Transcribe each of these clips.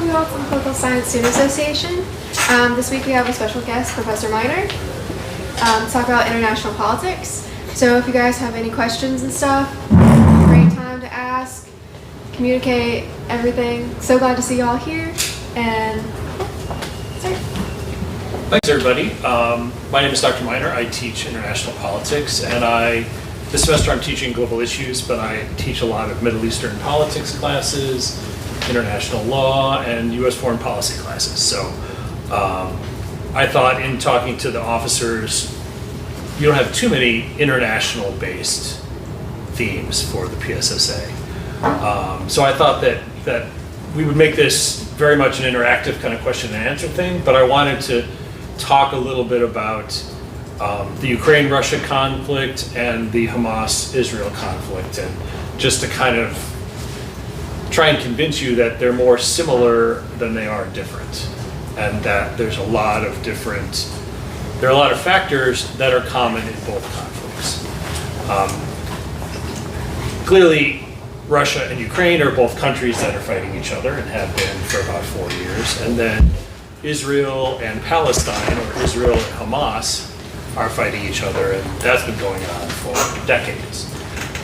you all to the Political Science Student Association. This week we have a special guest, Professor Miner, to talk about international politics. So if you guys have any questions and stuff, great time to ask, communicate, everything. So glad to see you all here, and sorry. Thanks everybody. My name is Dr. Miner. I teach international politics, and this semester I'm teaching global issues, but I teach a lot of Middle Eastern politics classes, international law, and U.S. foreign policy classes. So I thought in talking to the officers, you don't have too many international-based themes for the PSSA. So I thought that we would make this very much an interactive kind of question and answer thing, but I wanted to talk a little bit about the Ukraine-Russia conflict and the Hamas-Israel conflict, and just to kind of try and convince you that they're more similar than they are different, and that there are a lot of factors that are common in both conflicts. Clearly, Russia and Ukraine are both countries that are fighting each other and have been for about 4 years, and then Israel and Palestine, or Israel and Hamas, are fighting each other, and that's been going on for decades.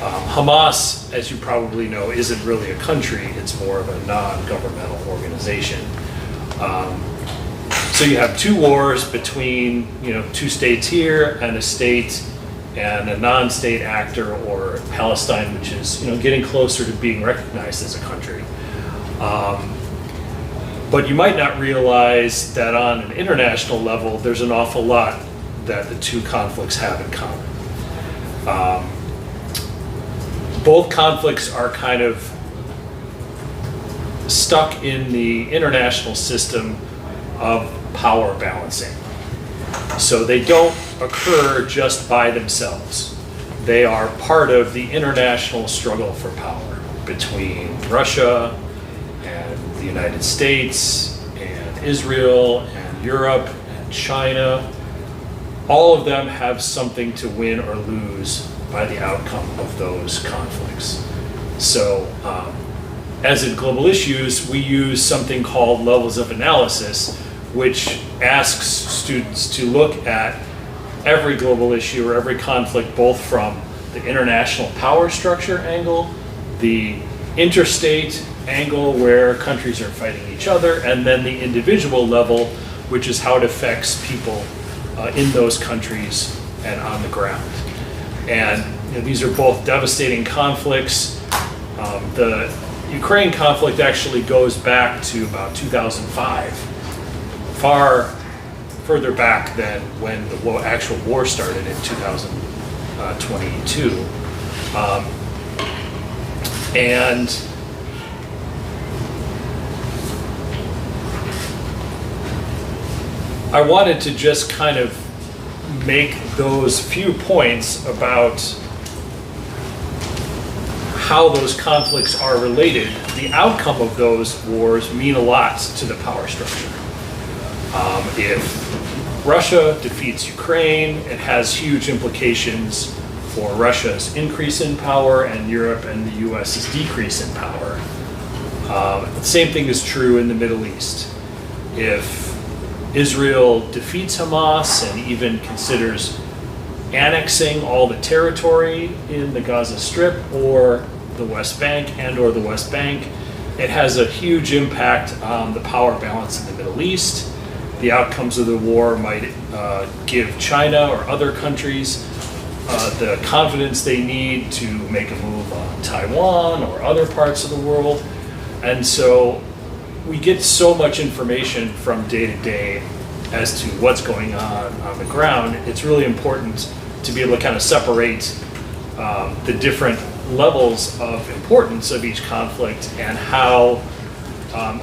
Hamas, as you probably know, isn't really a country, it's more of a non-governmental organization. So you have two wars between, two states here and a state and a non-state actor, or Palestine, which is, getting closer to being recognized as a country. But you might not realize that on an international level, there's an awful lot that the two conflicts have in common. Both conflicts are kind of stuck in the international system of power balancing. So they don't occur just by themselves. They are part of the international struggle for power between Russia and the United States and Israel and Europe and China. All of them have something to win or lose by the outcome of those conflicts. So as in global issues, we use something called levels of analysis, which asks students to look at every global issue or every conflict, both from the international power structure angle, the interstate angle where countries are fighting each other, and then the individual level, which is how it affects people in those countries and on the ground. And these are both devastating conflicts. The Ukraine conflict actually goes back to about 2005, far further back than when the actual war started in 2022. And I wanted to just kind of make those few points about how those conflicts are related. The outcome of those wars mean a lot to the power structure. If Russia defeats Ukraine, it has huge implications for Russia's increase in power and Europe and the US's decrease in power. The same thing is true in the Middle East. If Israel defeats Hamas and even considers annexing all the territory in the Gaza Strip or the West Bank it has a huge impact on the power balance in the Middle East. The outcomes of the war might give China or other countries the confidence they need to make a move on Taiwan or other parts of the world. And so we get so much information from day to day as to what's going on the ground. It's really important to be able to kind of separate the different levels of importance of each conflict and how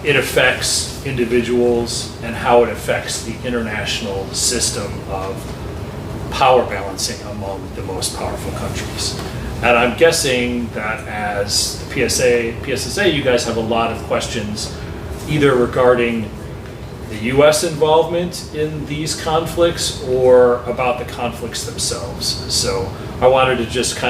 it affects individuals and how it affects the international system of power balancing among the most powerful countries. And I'm guessing that as the PSSA, you guys have a lot of questions either regarding the US involvement in these conflicts or about the conflicts themselves. So I wanted to just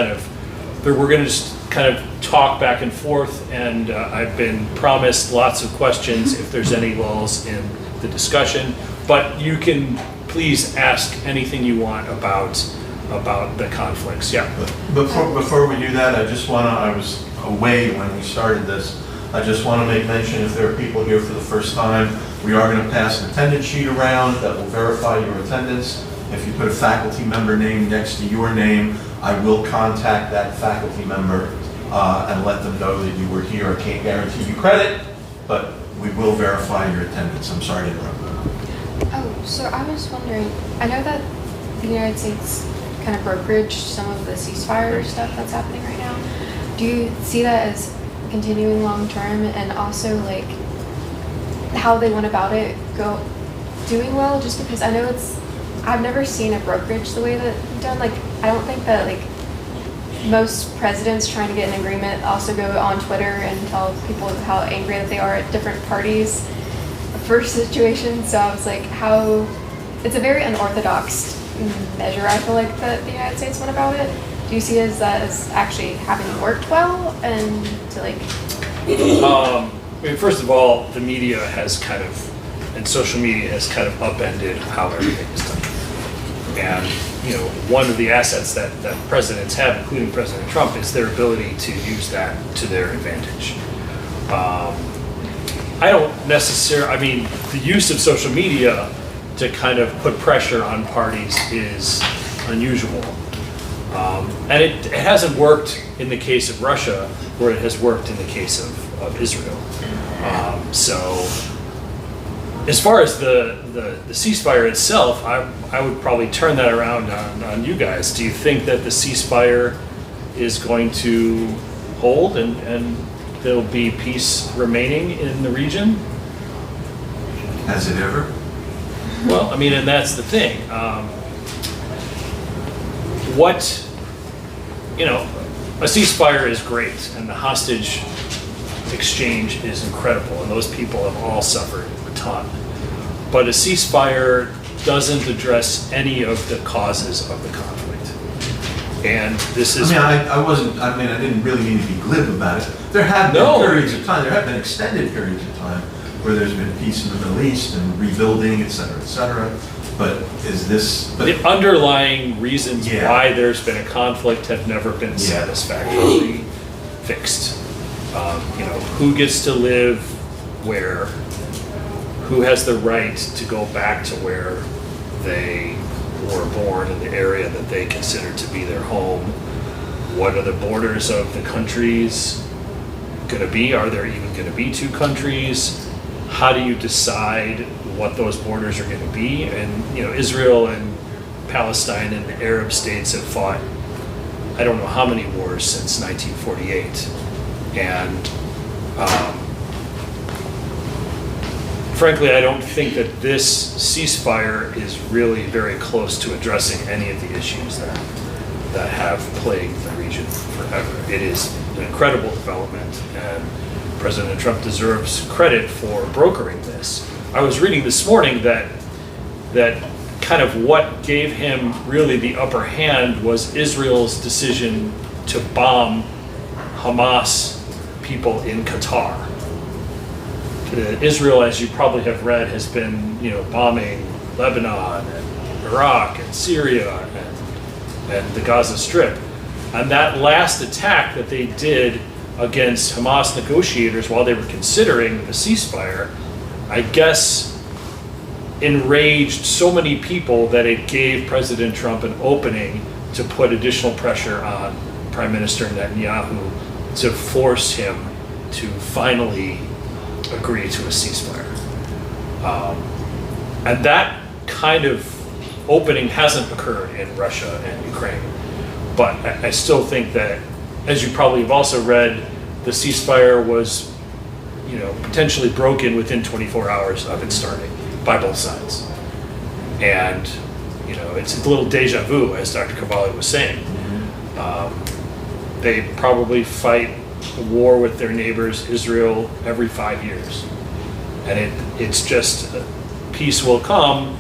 we're going to just kind of talk back and forth, and I've been promised lots of questions if there's any lulls in the discussion. But you can please ask anything you want about the conflicts. Yeah. Before we do that, I was away when we started this. I just want to make mention, if there are people here for the first time, we are going to pass an attendance sheet around that will verify your attendance. If you put a faculty member name next to your name, I will contact that faculty member and let them know that you were here. I can't guarantee you credit, but we will verify your attendance. I'm sorry to interrupt. Oh, so I was wondering, I know that the United States kind of brokeraged some of the ceasefire stuff that's happening right now. Do you see that as continuing long term, and also like how they went about it doing well? Just because I know I've never seen a brokerage the way that you've done. Like, I don't think that like most presidents trying to get an agreement also go on Twitter and tell people how angry that they are at different parties for situations. So I was like, it's a very unorthodox measure, I feel like, that the United States went about it. Do you see that as actually having worked well, and to like? I mean, first of all, the media has kind of, and social media has kind of upended how everything is done. And one of the assets that presidents have, including President Trump, is their ability to use that to their advantage. I don't necessarily, I mean, the use of social media to kind of put pressure on parties is unusual. And it hasn't worked in the case of Russia, where it has worked in the case of Israel. So as far as the ceasefire itself, I would probably turn that around on you guys. Do you think that the ceasefire is going to hold and there'll be peace remaining in the region? Has it ever? Well, I mean, and that's the thing. A ceasefire is great, and the hostage exchange is incredible, and those people have all suffered a ton. But a ceasefire doesn't address any of the causes of the conflict. And this is... I didn't really mean to be glib about it. There have been periods of time, there have been extended periods of time where there's been peace in the Middle East and rebuilding, et cetera, et cetera. But is this... the underlying reasons why there's been a conflict have never been satisfactorily fixed. Who gets to live where? Who has the right to go back to where they were born, in the area that they consider to be their home? What are the borders of the countries going to be? Are there even going to be two countries? How do you decide what those borders are going to be? And Israel and Palestine and the Arab states have fought, I don't know how many wars since 1948, and frankly, I don't think that this ceasefire is really very close to addressing any of the issues that have plagued the region forever. It is an incredible development, and President Trump deserves credit for brokering this. I was reading this morning that kind of what gave him really the upper hand was Israel's decision to bomb Hamas people in Qatar. Israel, as you probably have read, has been bombing Lebanon and Iraq and Syria and the Gaza Strip. And that last attack that they did against Hamas negotiators while they were considering the ceasefire, I guess, enraged so many people that it gave President Trump an opening to put additional pressure on Prime Minister Netanyahu to force him to finally agree to a ceasefire. And that kind of opening hasn't occurred in Russia and Ukraine. But I still think that, as you probably have also read, the ceasefire was, potentially broken within 24 hours of it starting by both sides. And, it's a little deja vu, as Dr. Cavalli was saying. They probably fight a war with their neighbors, Israel, every 5 years. And it's just, peace will come,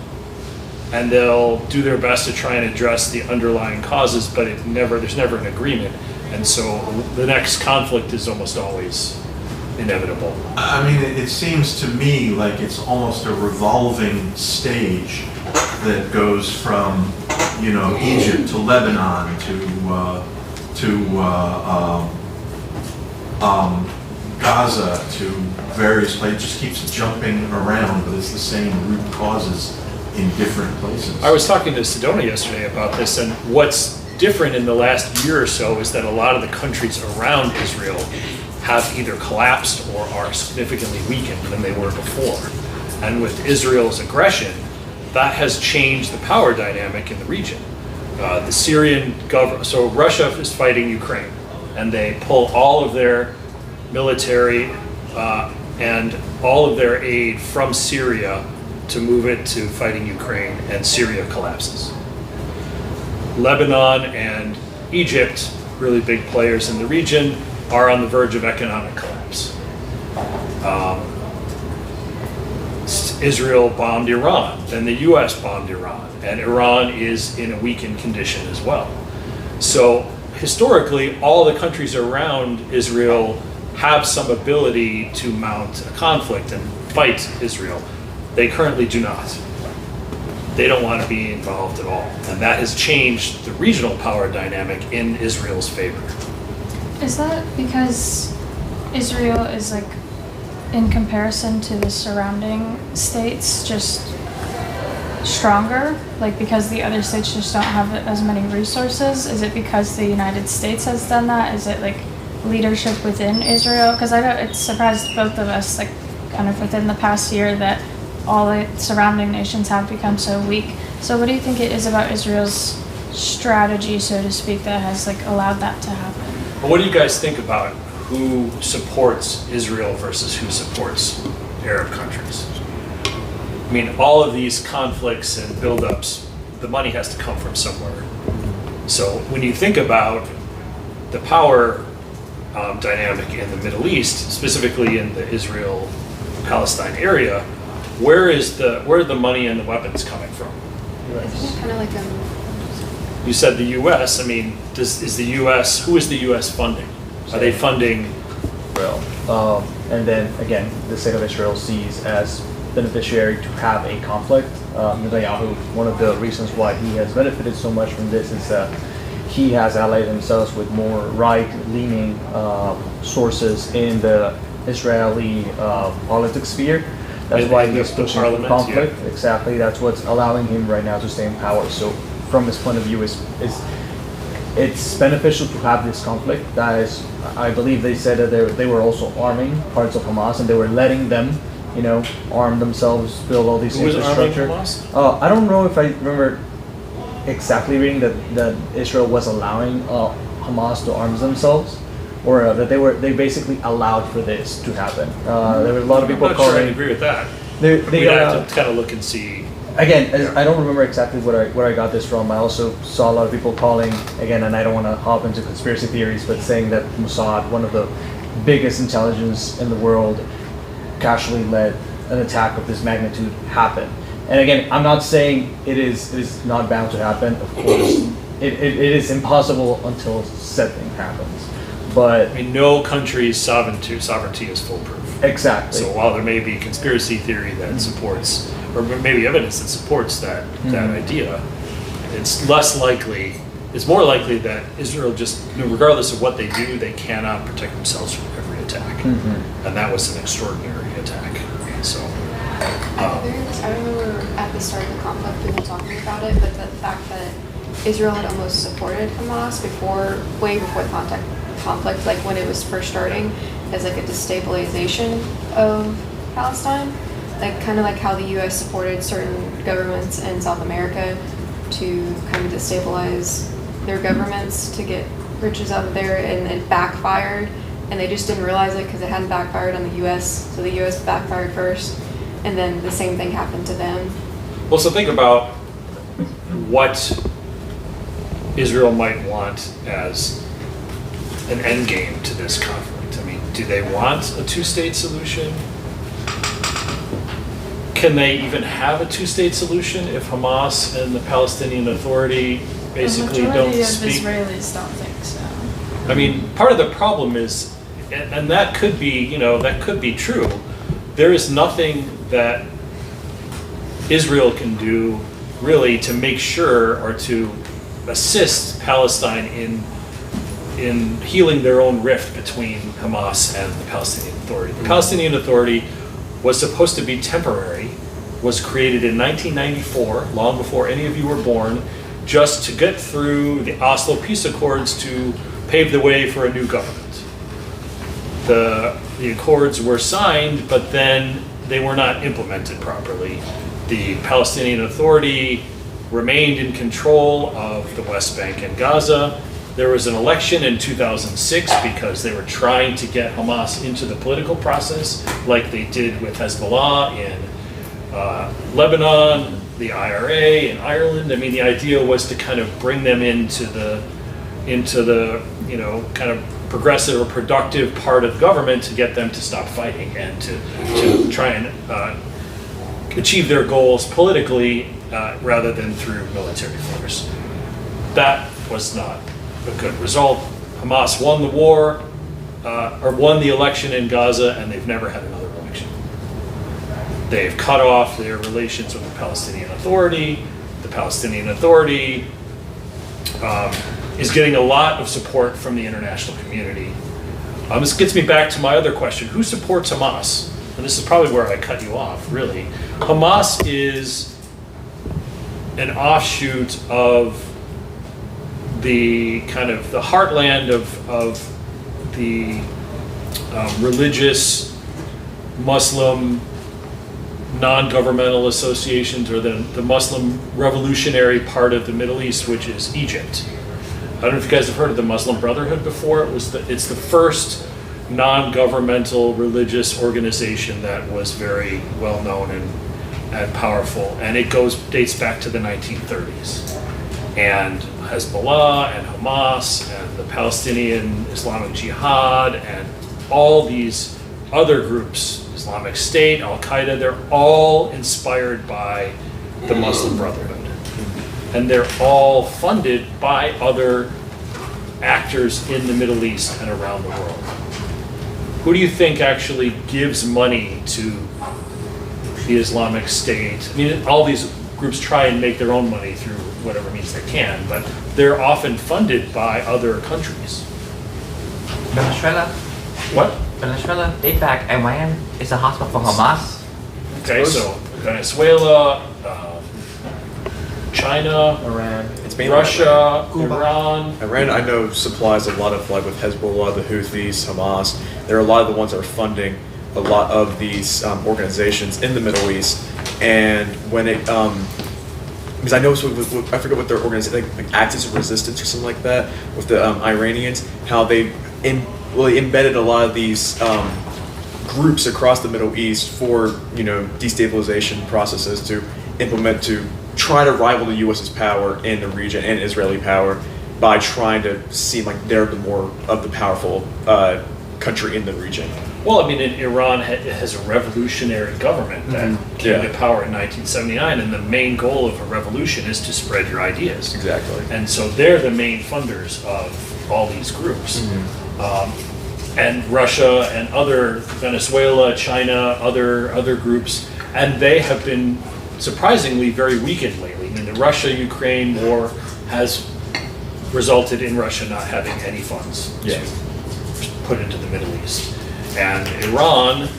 and they'll do their best to try and address the underlying causes, but there's never an agreement. And so the next conflict is almost always inevitable. I mean, it seems to me like it's almost a revolving stage that goes from, you know, Egypt to Lebanon to Gaza to various places. It just keeps jumping around, but it's the same root causes in different places. I was talking to Sedona yesterday about this, and what's different in the last year or so is that a lot of the countries around Israel have either collapsed or are significantly weakened than they were before. And with Israel's aggression, that has changed the power dynamic in the region. The Syrian government, so Russia is fighting Ukraine, and they pull all of their military and all of their aid from Syria to move it to fighting Ukraine, and Syria collapses. Lebanon and Egypt, really big players in the region, are on the verge of economic collapse. Israel bombed Iran, then the US bombed Iran, and Iran is in a weakened condition as well. So historically, all the countries around Israel have some ability to mount a conflict and fight Israel. They currently do not. They don't want to be involved at all. And that has changed the regional power dynamic in Israel's favor. Is that because Israel is like, in comparison to the surrounding states, just stronger? Like because the other states just don't have as many resources? Is it because the United States has done that? Is it like leadership within Israel? Because I know it surprised both of us, like kind of within the past year, that all the surrounding nations have become so weak. So what do you think it is about Israel's strategy, so to speak, that has like allowed that to happen? But what do you guys think about who supports Israel versus who supports Arab countries? I mean, all of these conflicts and buildups, the money has to come from somewhere. So when you think about the power dynamic in the Middle East, specifically in the Israel-Palestine area, where are the money and the weapons coming from? Kind of like You said the U.S. I mean, who is the U.S. funding? Are they funding? Israel. And then again, the state of Israel sees as beneficiary to have a conflict. Netanyahu, one of the reasons why he has benefited so much from this is that he has allied himself with more right-leaning sources in the Israeli politics sphere. That's why he's pushing for conflict. Yeah. Exactly. That's what's allowing him right now to stay in power. So from his point of view, it's beneficial to have this conflict. That is, I believe they said that they were also arming parts of Hamas, and they were letting them, arm themselves, build all these infrastructure. Who was arming Hamas? I don't know if I remember exactly reading that Israel was allowing Hamas to arm themselves, or that they basically allowed for this to happen. There were a lot of people I'm not calling. sure I agree with that. We'd have to kind of look and see. Again, I don't remember exactly where I got this from. I also saw a lot of people calling, again, and I don't want to hop into conspiracy theories, but saying that Mossad, one of the biggest intelligence in the world, casually let an attack of this magnitude happen. And again, I'm not saying it is not bound to happen. Of course, it is impossible until said thing happens. But I mean, no country's sovereignty is foolproof. Exactly. So while there may be conspiracy theory that supports, or maybe evidence that supports that idea, it's more likely that Israel just, regardless of what they do, they cannot protect themselves from every attack. And that was an extraordinary attack. So. I remember at the start of the conflict people talking about it, but the fact that Israel had almost supported Hamas way before the conflict, like when it was first starting, as like a destabilization of Palestine, like kind of like how the U.S. supported certain governments in South America to kind of destabilize their governments to get riches out of there, and it backfired, and they just didn't realize it because it hadn't backfired on the U.S. So the U.S. backfired first, and then the same thing happened to them. Well, so think about what Israel might want as an end game to this conflict. I mean, do they want a two-state solution? Can they even have a two-state solution if Hamas and the Palestinian Authority basically don't speak? The majority of Israelis don't think so. I mean, part of the problem is, and that could be, that could be true. There is nothing that Israel can do really to make sure or to assist Palestine in healing their own rift between Hamas and the Palestinian Authority. The Palestinian Authority was supposed to be temporary, was created in 1994, long before any of you were born, just to get through the Oslo Peace Accords to pave the way for a new government. The accords were signed, but then they were not implemented properly. The Palestinian Authority remained in control of the West Bank and Gaza. There was an election in 2006 because they were trying to get Hamas into the political process, like they did with Hezbollah in Lebanon, the IRA in Ireland. I mean, the idea was to kind of bring them into the kind of progressive or productive part of government to get them to stop fighting and to try and achieve their goals politically rather than through military force. That was not a good result. Hamas won the war, or won the election in Gaza, and they've never had another election. They've cut off their relations with the Palestinian Authority. The Palestinian Authority is getting a lot of support from the international community. This gets me back to my other question. Who supports Hamas? And this is probably where I cut you off, really. Hamas is an offshoot of the kind of the heartland of the religious Muslim non-governmental associations, or the Muslim revolutionary part of the Middle East, which is Egypt. I don't know if you guys have heard of the Muslim Brotherhood before. It's the first non-governmental religious organization that was very well known and powerful, and it dates back to the 1930s. And Hezbollah and Hamas and the Palestinian Islamic Jihad and all these other groups, Islamic State, Al-Qaeda, they're all inspired by the Muslim Brotherhood. And they're all funded by other actors in the Middle East and around the world. Who do you think actually gives money to the Islamic State? I mean, all these groups try and make their own money through whatever means they can, but they're often funded by other countries. Venezuela. What? Venezuela, they back Iran. It's a hotspot for Hamas. Okay, so Venezuela, China, Iran. It's mainly Russia, Iran. Iran, I know, supplies a lot of, like with Hezbollah, the Houthis, Hamas. There are a lot of the ones that are funding a lot of these organizations in the Middle East. And when it, because I know, I forget what their organization, like Axis of Resistance or something like that, with the Iranians, how they embedded a lot of these groups across the Middle East for, destabilization processes to implement, to try to rival the U.S.'s power in the region and Israeli power by trying to seem like they're the more of the powerful country in the region. Well, I mean, Iran has a revolutionary government that came to power in 1979, and the main goal of a revolution is to spread your ideas. Exactly. And so they're the main funders of all these groups. And Russia and other, Venezuela, China, other groups, and they have been surprisingly very weakened lately. I mean, the Russia-Ukraine war has resulted in Russia not having any funds to put into the Middle East. And Iran,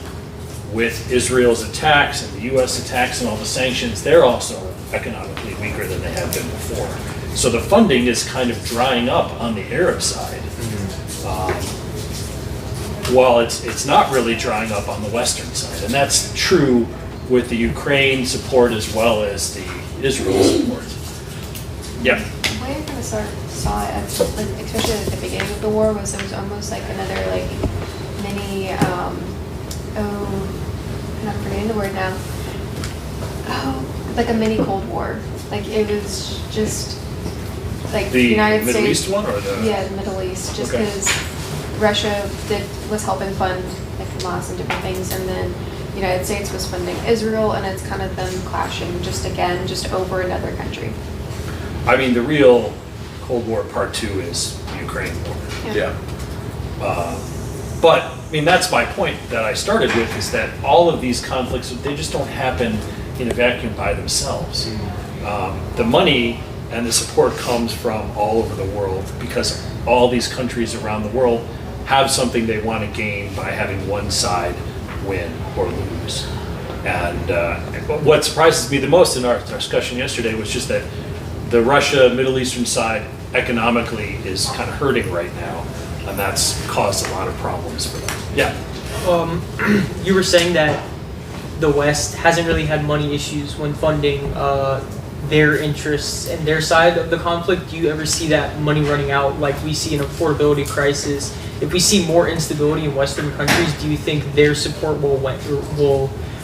with Israel's attacks and the U.S. attacks and all the sanctions, they're also economically weaker than they have been before. So the funding is kind of drying up on the Arab side, while it's not really drying up on the Western side. And that's true with the Ukraine support as well as the Israel support. Yeah. The way I kind of saw it, especially at the beginning of the war, was it was almost like another mini, I'm forgetting the word now. Oh, like a mini Cold War. Like it was just like The United Middle States. East one or the? Yeah, the Middle East. Just Okay. because Russia was helping fund like Hamas and different things, and then the United States was funding Israel, and it's kind of them clashing just over another country. I mean, the real Cold War Part 2 is the Ukraine war. Yeah. But, I mean, that's my point that I started with, is that all of these conflicts, they just don't happen in a vacuum by themselves. The money and the support comes from all over the world, because all these countries around the world have something they want to gain by having one side win or lose. And what surprises me the most in our discussion yesterday was just that the Russia, Middle Eastern side economically is kind of hurting right now, and that's caused a lot of problems for them. Yeah. You were saying that the West hasn't really had money issues when funding their interests and their side of the conflict. Do you ever see that money running out like we see an affordability crisis? If we see more instability in Western countries, do you think their support will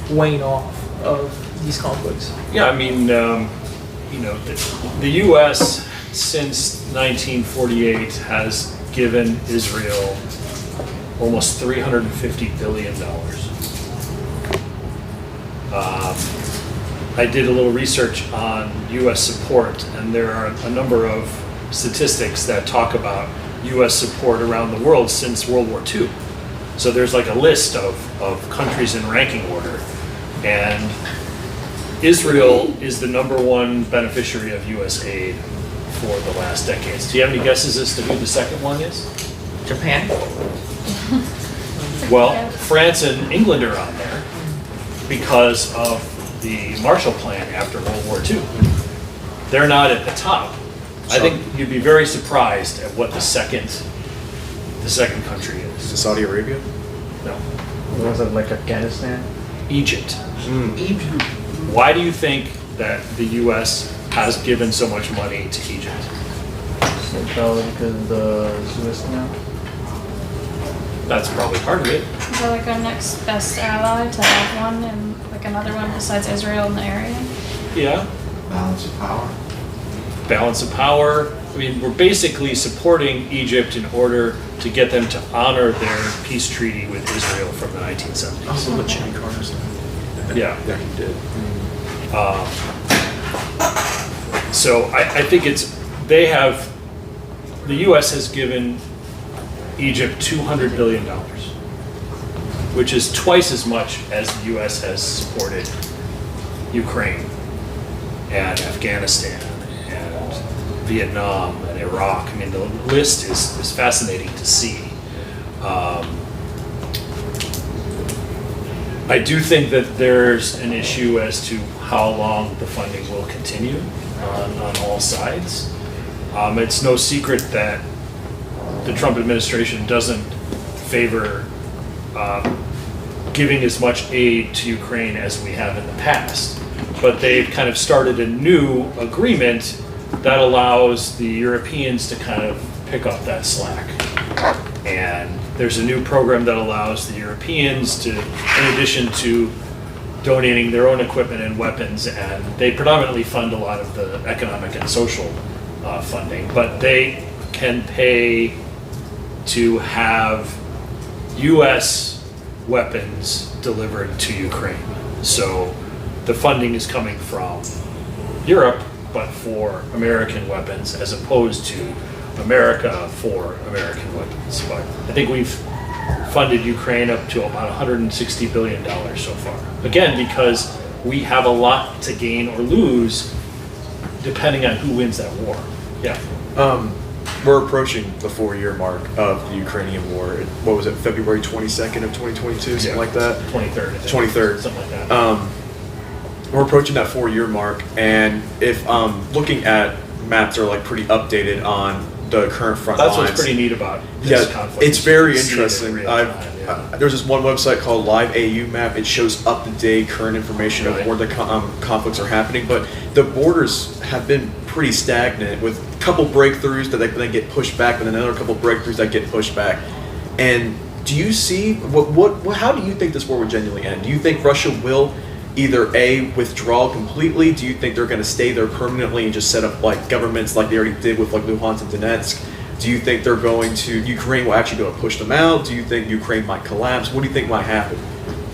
wane off of these conflicts? Yeah, I mean, the U.S. since 1948 has given Israel almost $350 billion. I did a little research on U.S. support, and there are a number of statistics that talk about U.S. support around the world since World War II. So there's like a list of countries in ranking order, and Israel is the #1 beneficiary of U.S. aid for the last decades. Do you have any guesses as to who the second one is? Japan? Well, France and England are on there because of the Marshall Plan after World War II. They're not at the top. I think you'd be very surprised at what the second country Is it is. Saudi Arabia? No, Was it like Afghanistan? Egypt. Egypt. Why do you think that the U.S. has given so much money to Egypt? So probably because of the Suez Canal. That's probably part of it. Is that like our next best ally to have one and like another one besides Israel in the area? Yeah. Balance of power. Balance of power. I mean, we're basically supporting Egypt in order to get them to honor their peace treaty with Israel from the 1970s. Also, the Jimmy Carter's. Yeah. Yeah, he did. So I think the U.S. has given Egypt $200 billion, which is twice as much as the U.S. has supported Ukraine and Afghanistan and Vietnam and Iraq. I mean, the list is fascinating to see. I do think that there's an issue as to how long the funding will continue on all sides. It's no secret that the Trump administration doesn't favor giving as much aid to Ukraine as we have in the past. But they've kind of started a new agreement that allows the Europeans to kind of pick up that slack. And there's a new program that allows the Europeans to, in addition to donating their own equipment and weapons, and they predominantly fund a lot of the economic and social funding, but they can pay to have U.S. weapons delivered to Ukraine. So the funding is coming from Europe, but for American weapons, as opposed to America for American weapons. But I think we've funded Ukraine up to about $160 billion so far. Again, because we have a lot to gain or lose depending on who wins that war. Yeah. We're approaching the 4-year mark of the Ukrainian war. What was it, February 22nd of 2022, something like that? 23rd. I think. 23rd. Something like that. We're approaching that 4-year mark, and if looking at maps are like pretty updated on the current front That's lines. what's pretty neat about this conflict. It's very You can see it in interesting. real time, yeah. There's this one website called Live AU Map. It shows up-to-date current information Right. of where the conflicts are happening, but the borders have been pretty stagnant with a couple breakthroughs that then get pushed back, and then another couple breakthroughs that get pushed back. And do you see how do you think this war would genuinely end? Do you think Russia will either A, withdraw completely? Do you think they're going to stay there permanently and just set up like governments like they already did with like Luhansk and Donetsk? Do you think they're going to, Ukraine will actually go and push them out? Do you think Ukraine might collapse? What do you think might happen?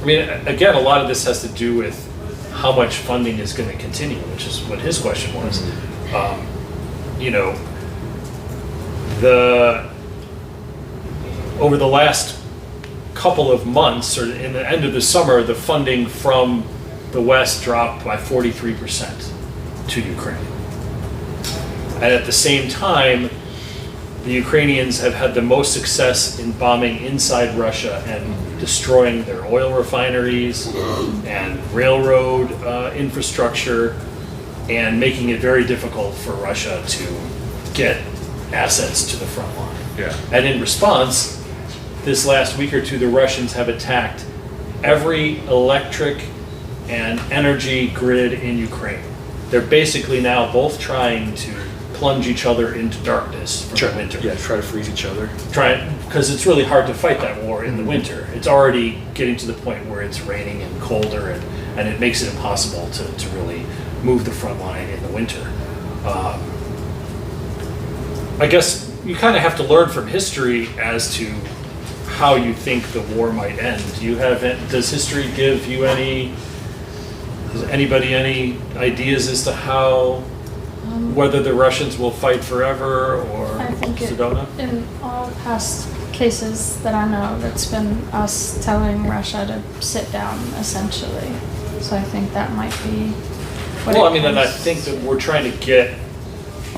I mean, again, a lot of this has to do with how much funding is going to continue, which is what his question was. You know, over the last couple of months, or in the end of the summer, the funding from the West dropped by 43% to Ukraine. And at the same time, the Ukrainians have had the most success in bombing inside Russia and destroying their oil refineries and railroad infrastructure, and making it very difficult for Russia to get assets to the front line. Yeah. And in response, this last week or two, the Russians have attacked every electric and energy grid in Ukraine. They're basically now both trying to plunge each other into darkness for the winter. Yeah, try to freeze each other. Because it's really hard to fight that war in the winter. It's already getting to the point where it's raining and colder, and it makes it impossible to really move the front line in the winter. I guess you kind of have to learn from history as to how you think the war might end. Does history give you does anybody any ideas as to how, whether the Russians will fight forever or I think Sedona? in all past cases that I know, that's been us telling Russia to sit down, essentially. So I think that might be what Well, it I mean, and I comes- think that we're trying to get,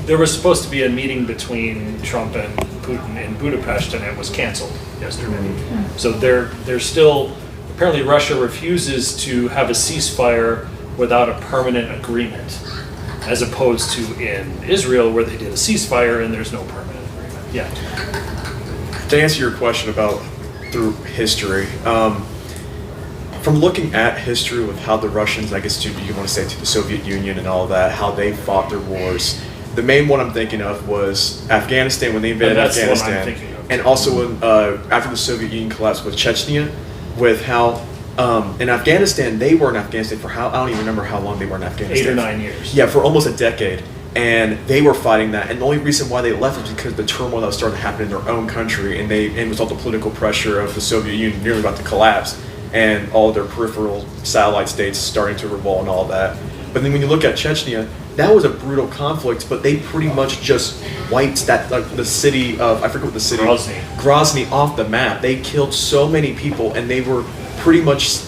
there was supposed to be a meeting between Trump and Putin in Budapest, and it was canceled yesterday. So they're still, apparently Russia refuses to have a ceasefire without a permanent agreement, as opposed to in Israel where they did a ceasefire and there's no permanent agreement. Yeah. To answer your question about through history, from looking at history with how the Russians, I guess you want to say to the Soviet Union and all that, how they fought their wars, the main one I'm thinking of was Afghanistan, when they invaded And that's the one I'm Afghanistan. thinking of. And also when, after the Soviet Union collapsed with Chechnya, with how in Afghanistan, they were in Afghanistan for how, I don't even remember how long they were in Afghanistan. 8 or 9 years. Yeah, for almost a decade. And they were fighting that. And the only reason why they left was because of the turmoil that was starting to happen in their own country. And it was all the political pressure of the Soviet Union nearly about to collapse. And all their peripheral satellite states starting to revolt and all that. But then when you look at Chechnya, that was a brutal conflict, but they pretty much just wiped that, like, the city of, I forget what the city Grozny off the map. They killed so many people, and they were pretty much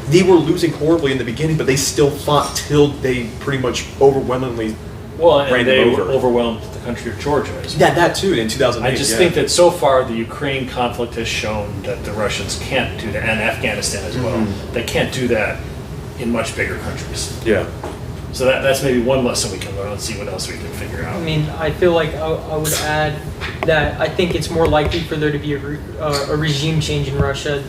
they were losing horribly in the beginning, but they still fought till they pretty much overwhelmingly ran And they them over. overwhelmed the country of Georgia as well. Yeah, that too, in 2008. I just think that so far the Ukraine conflict has shown that the Russians can't do that, and Afghanistan as well. They can't do that in much bigger countries. Yeah. So that's maybe one lesson we can learn. Let's see what else we can figure out. I mean, I feel like I would add that I think it's more likely for there to be a regime change in Russia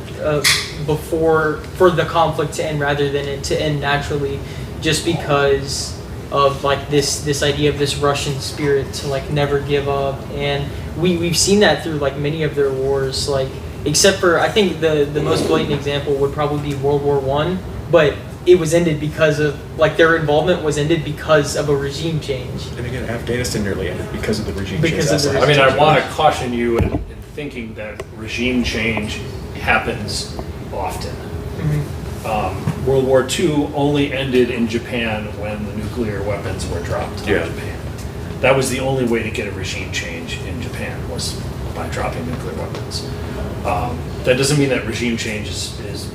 for the conflict to end rather than it to end naturally, just because of like this idea of this Russian spirit to like never give up, and we've seen that through like many of their wars, like except for I think the most blatant example would probably be World War I, but it was ended because of, like, their involvement was ended because of a regime change. And again, Afghanistan nearly ended because of the regime Because change. of the I mean, I want to caution you in thinking that regime change happens often. World War II only ended in Japan when the nuclear weapons were dropped on Japan. That was the only way to get a regime change in Japan, was by dropping nuclear weapons. That doesn't mean that regime change is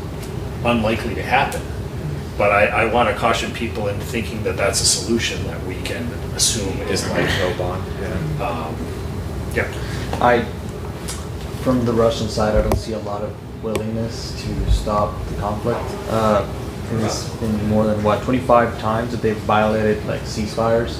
unlikely to happen. But I want to caution people in thinking that that's a solution that we can assume is like no bond. Yeah. From the Russian side, I don't see a lot of willingness to stop the conflict. It's been more than 25 times that they've violated like ceasefires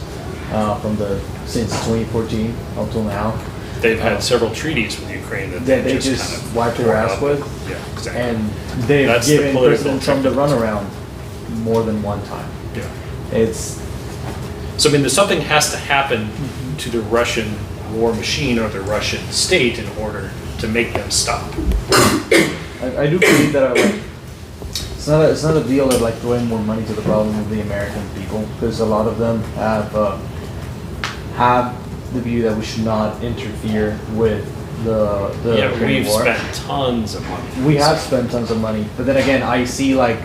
since 2014 until now. They've had several treaties with Ukraine that They they just kind of wiped their ass up. with, Yeah, exactly. and they've That's the given political President Trump the technical. runaround more than one time. Yeah. It's So I mean, something has to happen to the Russian war machine or the Russian state in order to make them stop. I do believe that it's not a deal of like throwing more money to the problem of the American people, because a lot of them have the view that we should not interfere with the Yeah, Ukraine we've war. spent tons of money. We have spent tons of money, but then again, I see like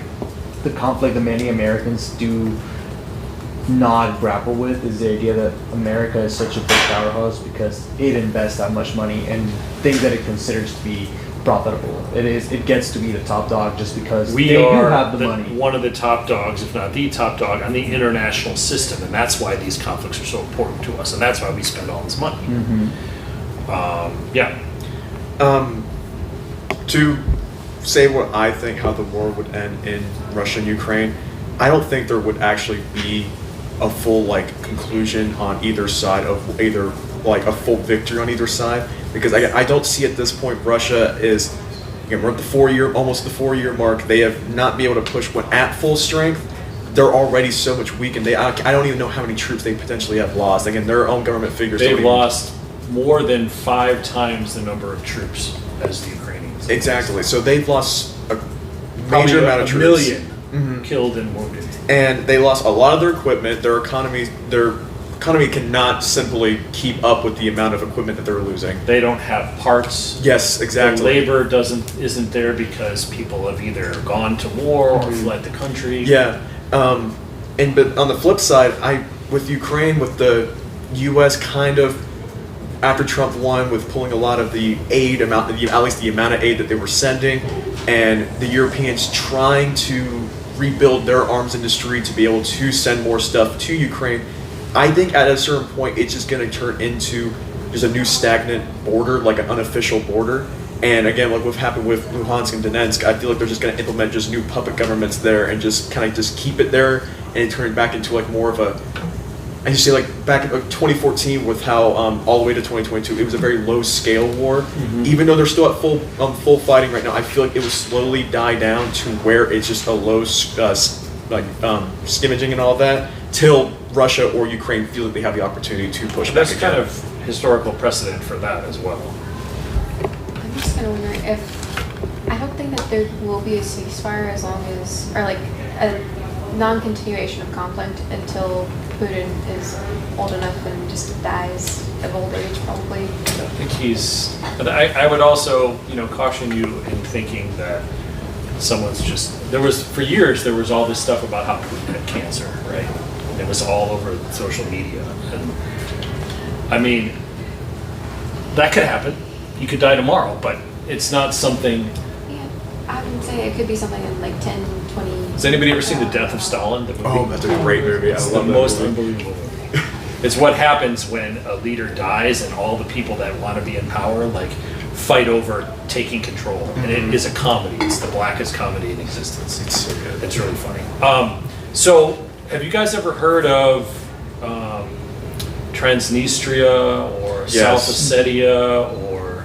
the conflict that many Americans do not grapple with is the idea that America is such a big powerhouse because it invests that much money in things that it considers to be profitable. It gets to be the top dog just because We they do are have the money. one of the top dogs, if not the top dog, on the international system, and that's why these conflicts are so important to us, and that's why we spend all this money. Yeah. To say what I think how the war would end in Russia and Ukraine, I don't think there would actually be a full conclusion on either side of either a full victory on either side, because I don't see at this point Russia is, again, we're at the almost the 4-year mark. They have not been able to push one at full strength. They're already so much weakened. I don't even know how many troops they potentially have lost. Again, their own government figures. They've lost more than 5 times the number of troops as the Ukrainians. Exactly. So they've lost a Probably major amount of a troops. million killed and wounded. And they lost a lot of their equipment. Their economy cannot simply keep up with the amount of equipment that they're losing. They don't have parts. Yes, exactly. The labor isn't there because people have either gone to war or fled the country. Yeah. But on the flip side, with Ukraine, with the U.S. kind of after Trump won, with pulling a lot of the aid amount, at least the amount of aid that they were sending, and the Europeans trying to rebuild their arms industry to be able to send more stuff to Ukraine, I think at a certain point it's just going to turn into just a new stagnant border, like an unofficial border. And again, like what happened with Luhansk and Donetsk, I feel like they're just going to implement just new puppet governments there and just kind of just keep it there and turn it back into like more of a, I just say like back in 2014 with how all the way to 2022, it was a very low scale war. Mm-hmm. Even though they're still at full fighting right now, I feel like it will slowly die down to where it's just a low skimmaging and all that till Russia or Ukraine feel like they have the opportunity to push back. That's kind of historical precedent for that as well. I'm just kind of wondering if, I don't think that there will be a ceasefire as long as, or like a non-continuation of conflict until Putin is old enough and just dies of old age, probably. I think but I would also, caution you in thinking that someone's just, for years, there was all this stuff about how Putin had cancer, right? It was all over social media. And I mean, that could happen. You could die tomorrow, but it's not something. Yeah, I would say it could be something in like 10, 20. Has anybody ever seen The Death of Stalin? The movie? Oh, that's a great movie. It's the most unbelievable movie. It's what happens when a leader dies and all the people that want to be in power fight over taking control. And it is a comedy. It's the blackest comedy in existence. It's so good. It's really funny. So, have you guys ever heard of Transnistria or South Ossetia or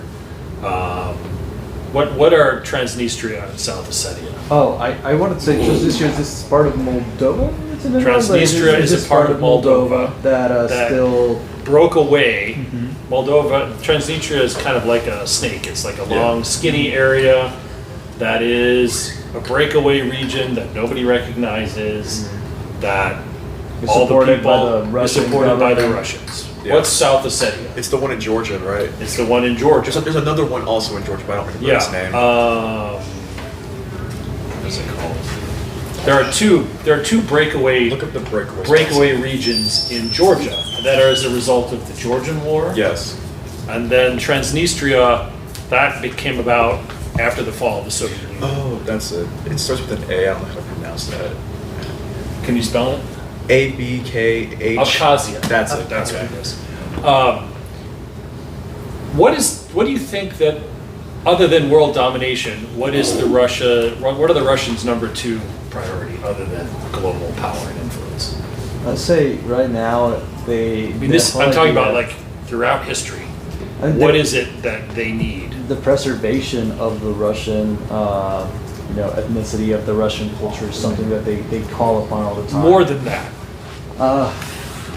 what are Transnistria and South Ossetia? Oh, I wanted to say Transnistria is this part of Moldova? Transnistria is a part of Moldova that still broke away. Mm-hmm. Transnistria is kind of like a snake. It's like a long, skinny area that is a breakaway region that nobody recognizes. Mm-hmm. That is all the people is supported by the Russians. Yeah. What's South Ossetia? It's the one in Georgia, right? It's the one in Georgia. There's another one also in Georgia, but I don't remember its name. What is it called? There are two breakaway. Look up the breakaway regions in Georgia that are as a result of the Georgian War. Yes. And then Transnistria, that came about after the fall of the Soviet Union. Oh, that's it. It starts with an A. I don't know how to pronounce that. Can you spell it? ABKH. Abkhazia. That's it. That's what it is. What do you think that, other than world domination, what are the Russians' number 2 priority other than global power and influence? I'd say right now I'm talking about throughout history. What is it that they need? The preservation of the Russian, ethnicity of the Russian culture is something that they call upon all the time. More than that.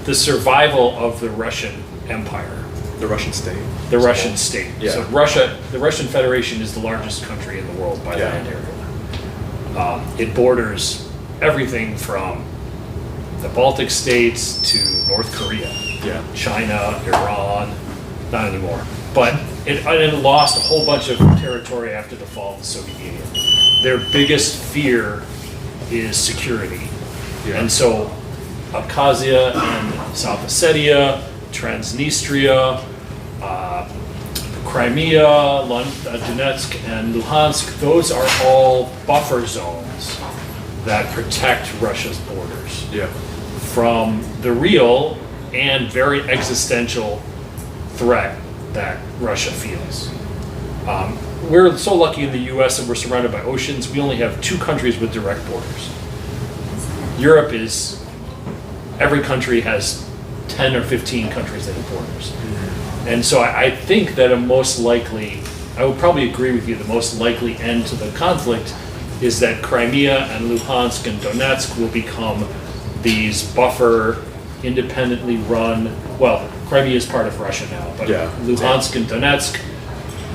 The survival of the Russian Empire. The Russian state. The Russian state. Yeah. So the Russian Federation is the largest country in the world by land area. It borders everything from the Baltic states to North Korea, China, Iran, not anymore. But it lost a whole bunch of territory after the fall of the Soviet Union. Their biggest fear is security. Yeah. And so Abkhazia and South Ossetia, Transnistria, Crimea, Donetsk, and Luhansk, those are all buffer zones that protect Russia's borders Yeah. from the real and very existential threat that Russia feels. We're so lucky in the US that we're surrounded by oceans. We only have 2 countries with direct borders. Europe is, every country has 10 or 15 countries that have borders. And so I think that I would probably agree with you, the most likely end to the conflict is that Crimea and Luhansk and Donetsk will become these buffer, independently run, well, Crimea is part of Russia now, but Yeah. Luhansk and Donetsk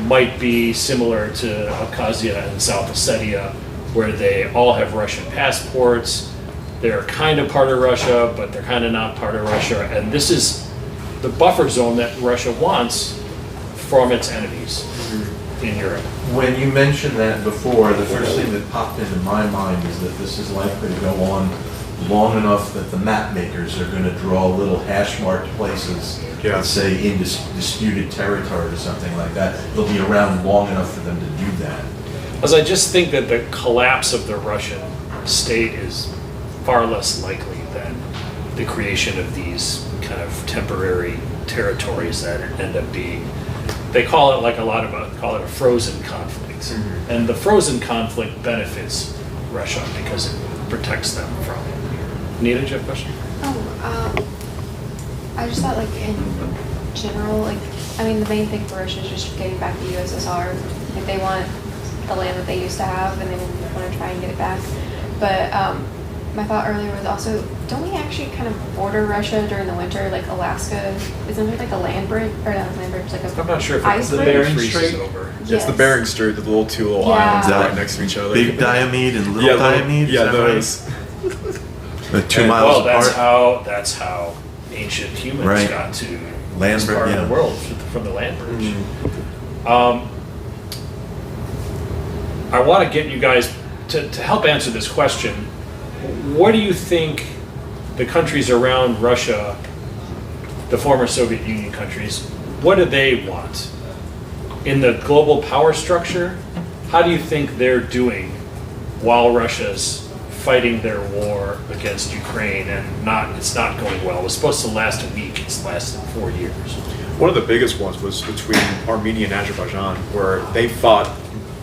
might be similar to Abkhazia and South Ossetia, where they all have Russian passports. They're kind of part of Russia, but they're kind of not part of Russia. And this is the buffer zone that Russia wants from its enemies in Europe. When you mentioned that before, the first thing that popped into my mind is that this is likely to go on long enough that the map makers are going to draw little hash marked places Yeah. that say in disputed territory or something like that. They'll be around long enough for them to do that. As I just think that the collapse of the Russian state is far less likely than the creation of these kind of temporary territories that end up being, they call it like call it a frozen conflict. And the frozen conflict benefits Russia because it protects them from it. Nita, do you have a question? I just thought, like, in general, like, I mean, the main thing for Russia is just getting back the USSR. Like, they want the land that they used to have, and they want to try and get it back. But my thought earlier was also, don't we actually kind of border Russia during the winter? Like, Alaska, isn't there like a land bridge, or not a land bridge, like a I'm not sure if ice the bridge? Bering Strait? freezes over. It's Yes. the Bering Strait, the two little Yeah. islands That right next to each other. Big Diomede and Little yeah, Diomede? Yeah, is that right? those. The 2 And, miles well, apart? that's how ancient humans Right. got to Land this bridge, part yeah. of the world from the land bridge. I want to get you guys to help answer this question. What do you think the countries around Russia, the former Soviet Union countries, what do they want? In the global power structure, how do you think they're doing while Russia's fighting their war against Ukraine and it's not going well? It was supposed to last a week, it's lasted 4 years. One of the biggest ones was between Armenia and Azerbaijan, where they fought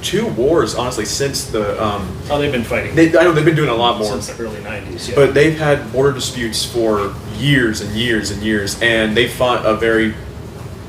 2 wars, honestly, since the. Oh, they've been fighting I know they've been doing a lot more. since the early 90s, yeah. But they've had border disputes for years and years and years, and they fought a very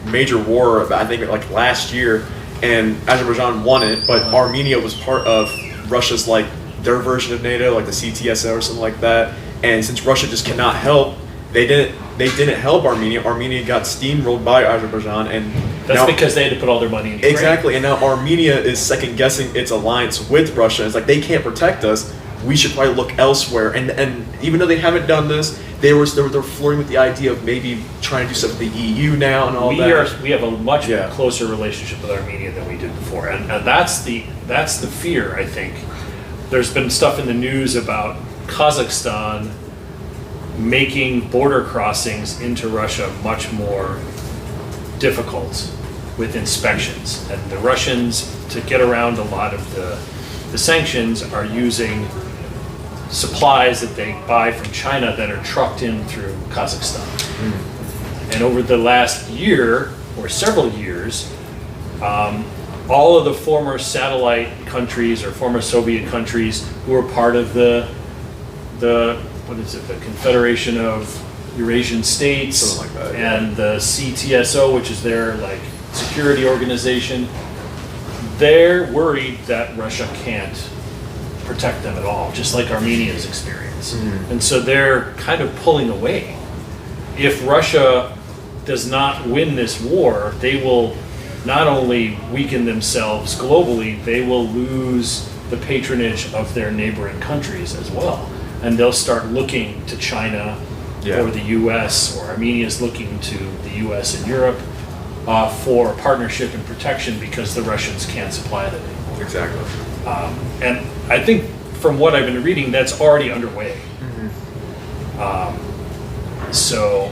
major war, I think like last year, and Azerbaijan won it, but Armenia was part of Russia's, like, their version of NATO, like the CTSO or something like that, and since Russia just cannot help, they didn't help Armenia. Armenia got steamrolled by Azerbaijan, and That's now, because they had to put all their money in Ukraine. exactly, and now Armenia is second guessing its alliance with Russia. It's like, they can't protect us. We should probably look elsewhere. And even though they haven't done this, they're flirting with the idea of maybe trying to do stuff with the EU now and all We that. have a much Yeah. closer relationship with Armenia than we did before, and that's the fear. I think there's been stuff in the news about Kazakhstan making border crossings into Russia much more difficult with inspections, and the Russians, to get around a lot of the sanctions, are using supplies that they buy from China that are trucked in through Kazakhstan. And over the last year or several years, all of the former satellite countries or former Soviet countries who were part of the Confederation of Eurasian States, Something like that, yeah. and the CTSO, which is their like security organization, they're worried that Russia can't protect them at all, just like Armenia's experience. And so they're kind of pulling away. If Russia does not win this war, they will not only weaken themselves globally, they will lose the patronage of their neighboring countries as well. And they'll start looking to China Yeah. or the US, or Armenia's looking to the US and Europe for partnership and protection because the Russians can't supply them anymore. Exactly. And I think from what I've been reading, that's already underway. So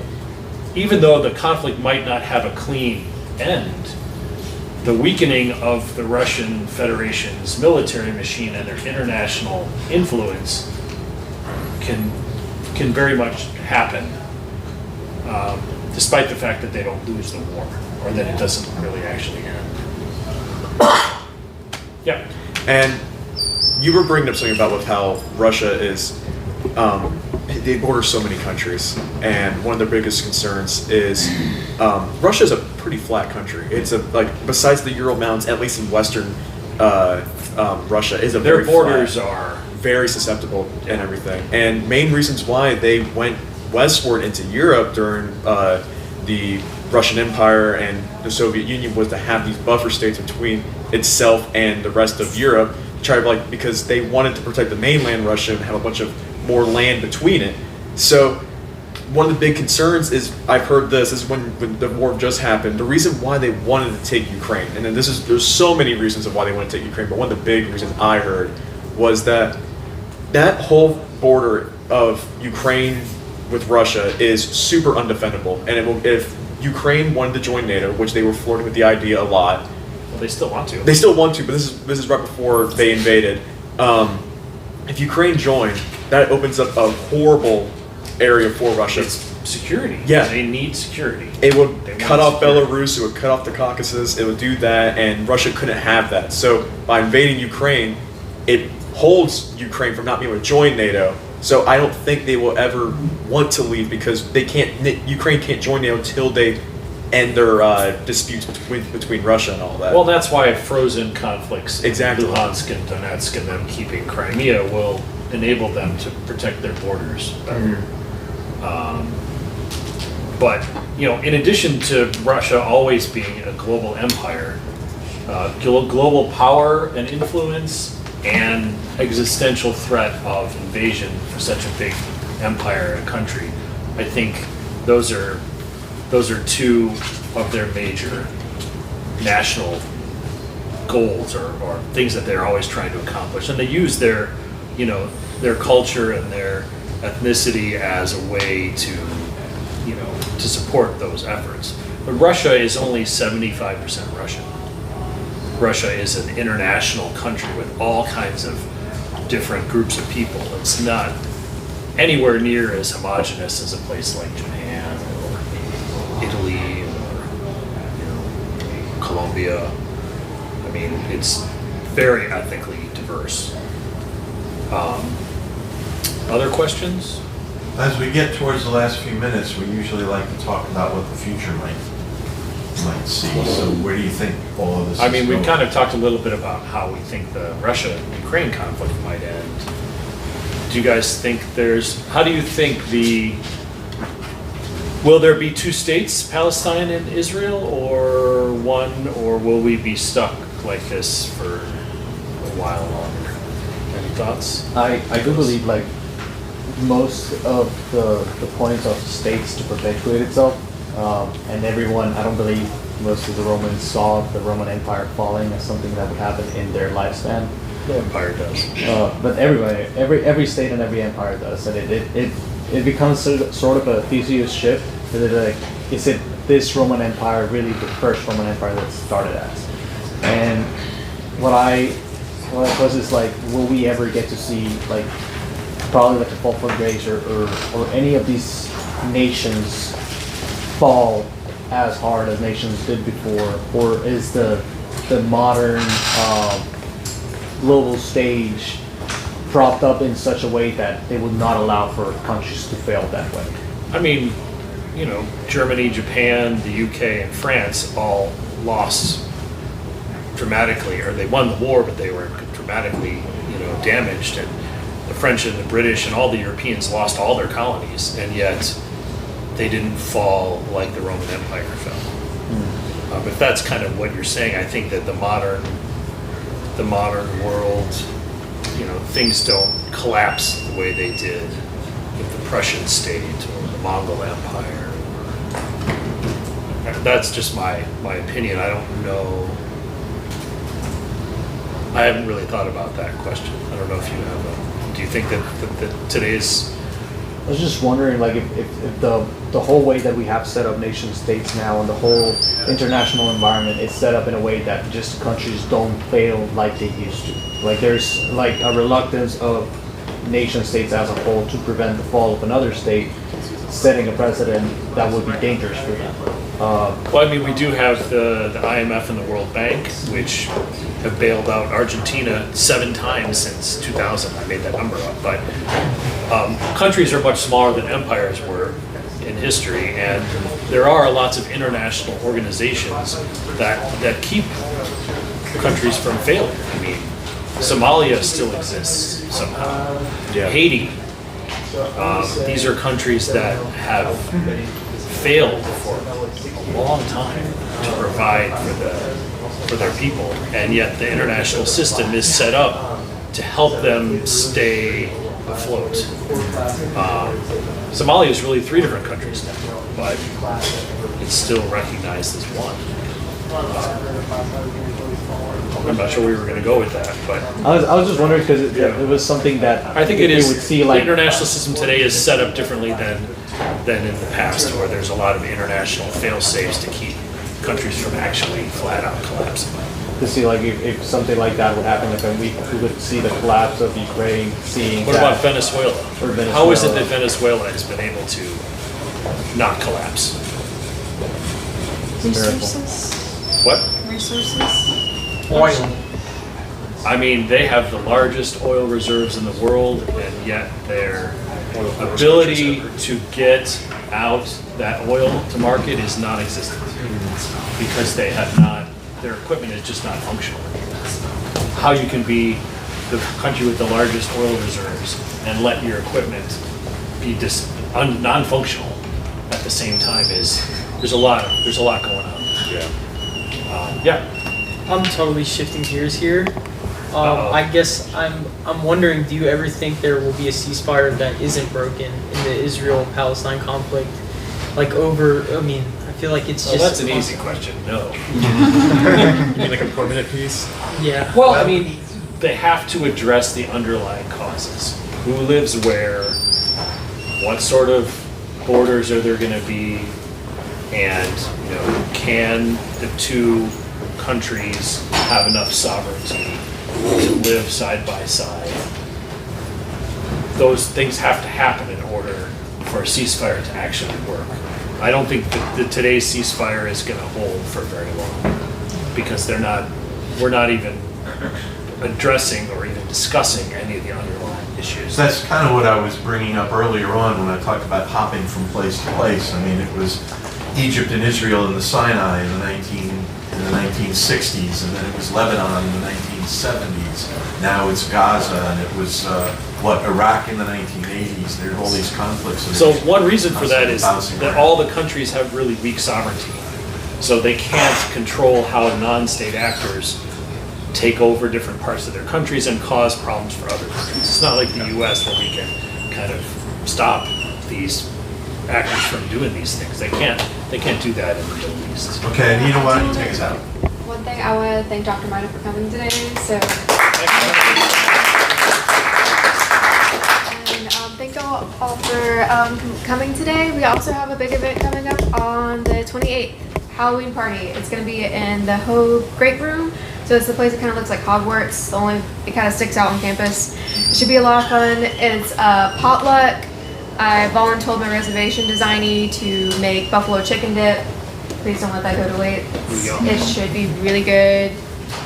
even though the conflict might not have a clean end, the weakening of the Russian Federation's military machine and their international influence can very much happen, despite the fact that they don't lose the war, or that it doesn't really actually end. Yeah. And you were bringing up something about with how Russia is, they border so many countries, and one of their biggest concerns is Russia is a pretty flat country. It's besides the Ural Mountains, at least in western Russia, is a Their very borders flat, are very susceptible and everything. And main reasons why they went westward into Europe during the Russian Empire and the Soviet Union was to have these buffer states between itself and the rest of Europe, because they wanted to protect the mainland Russia and have a bunch of more land between it. So one of the big concerns is, I've heard this, is when the war just happened, the reason why they wanted to take Ukraine, and then there's so many reasons of why they wanted to take Ukraine, but one of the big reasons I heard was that whole border of Ukraine with Russia is super undefendable, and if Ukraine wanted to join NATO, which they were flirting with the idea a lot. Well, they still want to. They still want to, but this is right before they invaded. If Ukraine joined, that opens up a horrible area for Russia. It's security. Yeah. They need security. It would They cut want off security. Belarus, it would cut off the Caucasus, it would do that, and Russia couldn't have that. So by invading Ukraine, it holds Ukraine from not being able to join NATO. So I don't think they will ever want to leave, because Ukraine can't join NATO until they end their disputes between Russia and all that. Well, that's why frozen conflicts Exactly. in Luhansk and Donetsk and them keeping Crimea will enable them to protect their borders better. But, in addition to Russia always being a global empire, global power and influence and existential threat of invasion for such a big empire and country, I think those are two of their major national goals or things that they're always trying to accomplish. And they use their culture and their ethnicity as a way to support those efforts. But Russia is only 75% Russian. Russia is an international country with all kinds of different groups of people. It's not anywhere near as homogenous as a place like Japan or Italy or Colombia. I mean, it's very ethnically diverse. Other questions? As we get towards the last few minutes, we usually like to talk about what the future might see. So where do you think all of this I is mean, going? we've kind of talked a little bit about how we think the Russia-Ukraine conflict might end. Do you guys think how do you think will there be two states, Palestine and Israel, or one, or will we be stuck like this for a while longer? Any thoughts? I do believe most of the points of states to perpetuate itself, and everyone, I don't believe most of the Romans saw the Roman Empire falling as something that would happen in their lifespan. The empire does. But every state and every empire does, and it becomes sort of a Theseus shift. Is it this Roman Empire really the first Roman Empire that started as? And what I was is will we ever get to see probably a fall for Greece or any of these nations fall as hard as nations did before, or is the modern global stage propped up in such a way that they would not allow for countries to fail that way? I mean, Germany, Japan, the UK, and France all lost dramatically, or they won the war, but they were dramatically, damaged. And the French and the British and all the Europeans lost all their colonies, and yet they didn't fall like the Roman Empire fell. If that's kind of what you're saying, I think that the modern world, things don't collapse the way they did with the Prussian state or the Mongol Empire. That's just my opinion. I don't know. I haven't really thought about that question. I don't know if you have. Do you think that today's I was just wondering, like, if the whole way that we have set up nation states now and the whole international environment is set up in a way that just countries don't fail like they used to. Like, there's like a reluctance of nation states as a whole to prevent the fall of another state, setting a precedent that would be dangerous for them. Well, I mean, we do have the IMF and the World Bank, which have bailed out Argentina 7 times since 2000. I made that number up, but countries are much smaller than empires were in history, and there are lots of international organizations that keep countries from failing. I mean, Somalia still exists somehow. Yeah. Haiti. These are countries that have failed for a long time to provide for their people, and yet the international system is set up to help them stay afloat. Somalia is really 3 different countries now, but it's still recognized as one. I'm not sure where we were going to go with that, but I was just wondering because it was something that I think it is. would see like the international system today is set up differently than in the past, where there's a lot of international fail-safes to keep countries from actually flat out collapsing. to see like if something like that would happen, if we would see the collapse of Ukraine, seeing What that, about Venezuela? or Venezuela? How is it that Venezuela has been able to not collapse? Resources? What? Resources? Oil. I mean, they have the largest oil reserves in the world, and yet their ability to get out that oil to market is non-existent because they have not, their equipment is just not functional. How you can be the country with the largest oil reserves and let your equipment be non-functional at the same time is, there's a lot going on. Yeah. I'm totally shifting gears here. Uh-oh. I guess I'm wondering, do you ever think there will be a ceasefire that isn't broken in the Israel-Palestine conflict? Like over, I mean, I feel like it's Well, just... that's an easy question. No. You mean like a permanent peace? Yeah. Well, I mean, they have to address the underlying causes. Who lives where? What sort of borders are there going to be? And, can the two countries have enough sovereignty to live side by side? Those things have to happen in order for a ceasefire to actually work. I don't think that today's ceasefire is going to hold for very long because we're not even addressing or even discussing any of the underlying issues. So that's kind of what I was bringing up earlier on when I talked about hopping from place to place. I mean, it was Egypt and Israel in the Sinai in the 1960s, and then it was Lebanon in the 1970s. Now it's Gaza, and it was Iraq in the 1980s. There are all these conflicts. So one reason for that is bouncing that around. all the countries have really weak sovereignty. So they can't control how non-state actors take over different parts of their countries and cause problems for other countries. It's not like the US where we can kind of stop these actors from doing these things. They can't do that in the Middle East. Okay, Anita, why don't you take us out? One thing, I want to thank Dr. Miner for coming today. So, and thank you all for coming today. We also have a big event coming up on the 28th, Halloween party. It's going to be in the Hogue Great Room. So it's the place that kind of looks like Hogwarts. It kind of sticks out on campus. It should be a lot of fun. It's a potluck. I volunteered my reservation designee to make buffalo chicken dip. Please don't let that go to waste. It should be really good.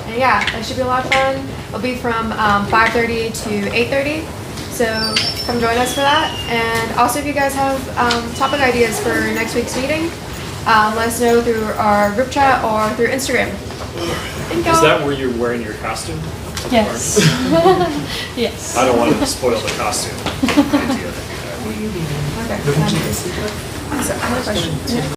And yeah, it should be a lot of fun. It'll be from 5:30 to 8:30. So come join us for that. And also if you guys have topic ideas for next week's meeting, let us know through our group chat or through Instagram. Thank y'all. Is that where you're wearing your costume? Yes. Yes. I don't want to spoil the costume idea. Okay. So I have a question.